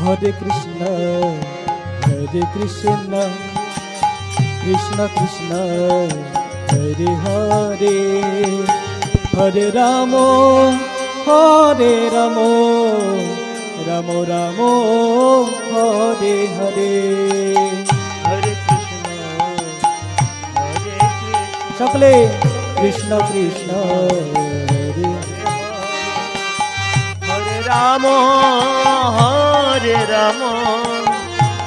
Hare Krishna, Krishna Krishna, Hare Hare, Hare Ramo, Hare Ramo, Ramo Ramo, Hare Hare, Hare Krishna, Hare Krishna, Sakale Krishna Krishna, Hare Hare Ramo, Hare Ramo,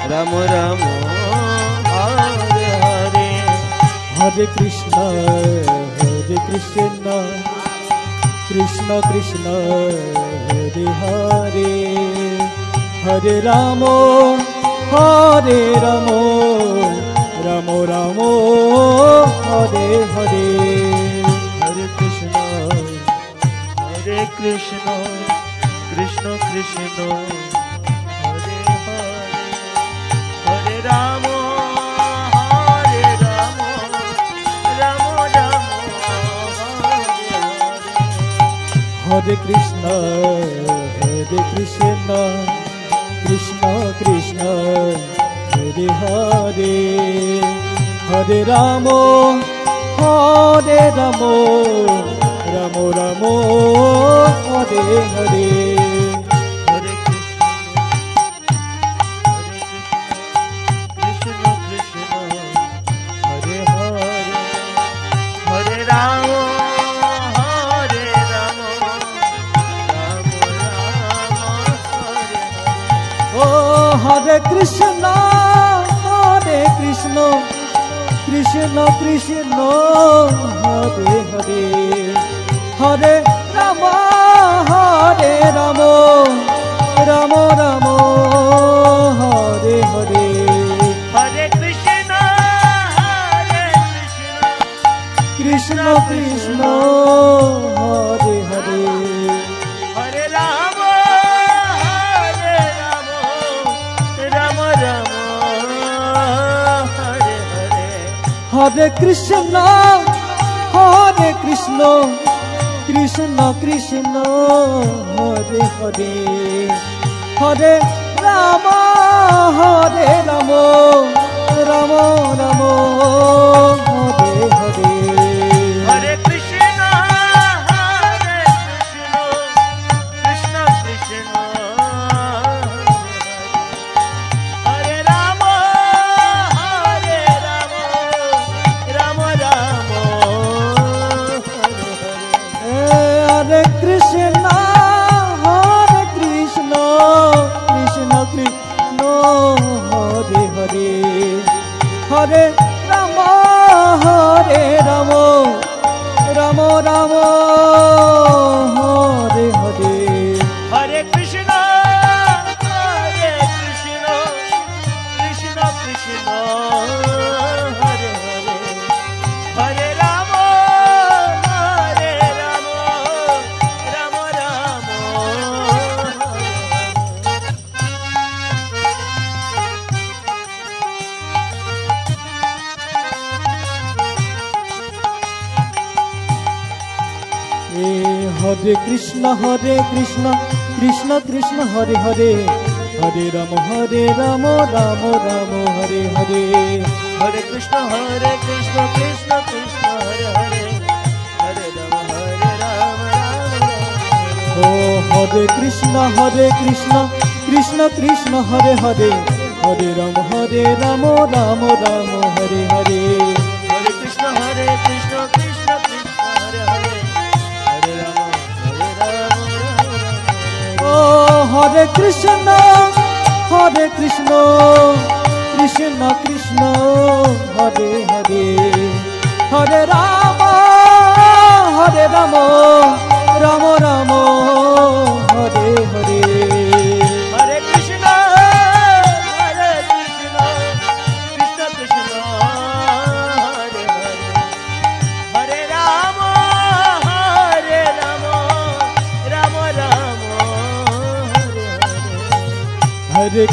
Ramo Ramo, Hare Hare, Hare Krishna, Krishna Krishna, Hare Hare, Hare Ramo, Hare Ramo, Ramo Ramo, Hare Hare, Hare Krishna, Krishna Krishna, Hare Hare, Hare Ramo, Hare Ramo, Ramo Ramo, Hare Hare, Hare Krishna, Krishna Krishna, Hare Hare, Hare Ramo, Hare Ramo, Ramo Ramo, Hare Hare, Hare Krishna, Krishna Krishna, Hare Hare, Hare Ramo, Hare Ramo, Ramo Ramo, Hare Hare. Oh Hare Krishna, Krishna Krishna, Hare Hare, Hare Rama, Hare Ramo, Ramo Ramo, Hare Hare, Hare Krishna, Krishna Krishna, Hare Hare, Hare Ramo, Hare Ramo, Ramo Ramo, Hare Hare. Hare Krishna, Krishna Krishna, Hare Hare, Hare Rama, Hare Ramo, Ramo Ramo, Hare Hare, Hare Krishna, Krishna Krishna, Hare Ramo, Hare Ramo, Ramo Ramo, Hare Hare. Hare Krishna, Krishna Krishna, Hare Hare, Hare Rama, Hare Ramo, Ramo Ramo, Hare Hare, Hare Krishna, Krishna Krishna, Hare Hare, Hare Ramo, Hare Ramo, Ramo Ramo, Hare Krishna, Krishna Krishna, Hare Hare, Hare Rama, Ramo Ramo, Hare Hare, Hare Krishna, Krishna Krishna, Hare Hare, Hare Rama, Rama Rama. Oh Hare Krishna, Krishna Krishna, Hare Hare, Hare Rama, Ramo Ramo, Hare Hare, Hare Krishna, Krishna Krishna, Hare Hare, Hare Rama, Rama Rama. Oh Hare Krishna, Krishna Krishna, Hare Hare, Hare Rama, Ramo Ramo, Hare Hare, Hare Krishna, Krishna Krishna, Hare Hare, Hare Rama, Rama Rama, Hare Hare. Hare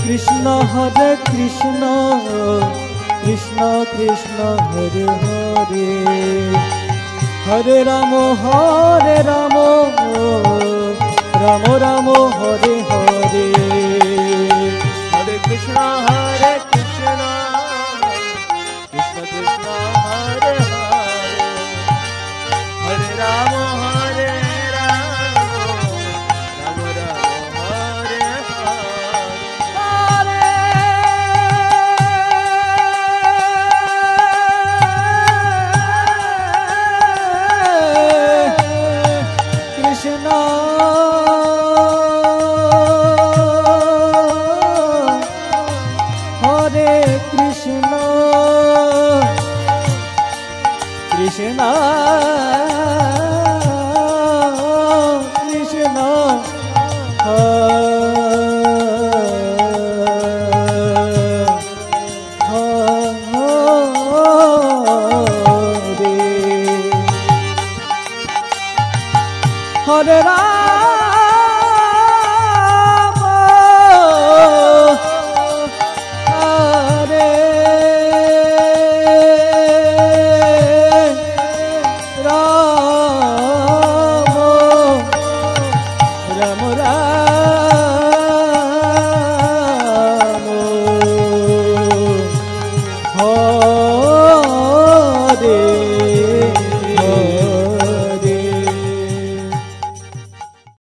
Krishna, Krishna Krishna, Hare Hare, Hare Ramo, Ramo Ramo, Hare Hare. Ram